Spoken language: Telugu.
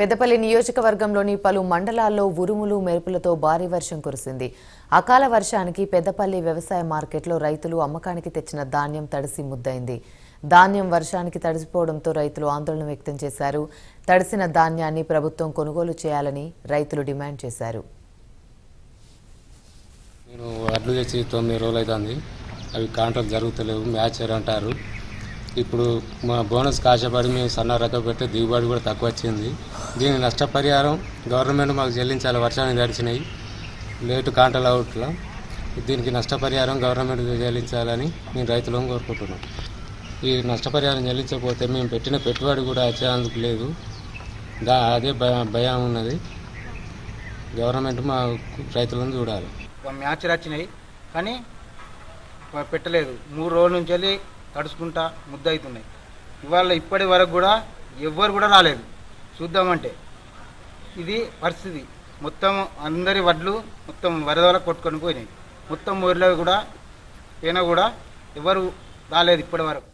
పెద్దపల్లి నియోజకవర్గంలోని పలు మండలాల్లో ఉరుములు మెరుపులతో భారీ వర్షం కురిసింది. అకాల వర్షానికి పెద్దపల్లి వ్యవసాయ మార్కెట్లో రైతులు అమ్మకానికి తెచ్చిన ధాన్యం తడిసి ముద్దైంది. ధాన్యం వర్షానికి తడిసిపోవడంతో రైతులు ఆందోళన వ్యక్తం చేశారు. తడిసిన ధాన్యాన్ని ప్రభుత్వం కొనుగోలు చేయాలని రైతులు డిమాండ్ చేశారు. నేను వడ్లు తెచ్చి 9 రోజులు అవుతుంది. అవి కాంట్రాక్ట్ జరుగుతలేవు, మ్యాచర్ అంటారు. ఇప్పుడు మా బోనస్ కాశపడి మేము సన్న రకం పెడితే దిగుబడి కూడా తక్కువ వచ్చింది. దీని నష్టపరిహారం గవర్నమెంట్ మాకు చెల్లించాలి. వర్షానికి తడిచినాయి, లేటు కాంటల్ అవుట్ల దీనికి నష్టపరిహారం గవర్నమెంట్ చెల్లించాలని మేము రైతులను కోరుకుంటున్నాం. ఈ నష్టపరిహారం చెల్లించకపోతే మేము పెట్టిన పెట్టుబడి కూడా వచ్చేందుకు లేదు. అదే భయం ఉన్నది. గవర్నమెంట్ మా రైతులను చూడాలి. మ్యాచర్ వచ్చినాయి కానీ పెట్టలేదు. 3 రోజుల నుంచి వెళ్ళి తడుచుకుంటా ముద్ద అవుతున్నాయి. ఇవాళ ఇప్పటి వరకు కూడా ఎవ్వరు కూడా రాలేదు చూద్దామంటే. ఇది పరిస్థితి. మొత్తం అందరి వడ్లు మొత్తం వరదల కొట్టుకొని పోయినాయి. మొత్తం ఊరిలో కూడా పైన కూడా ఎవరు రాలేదు ఇప్పటి వరకు.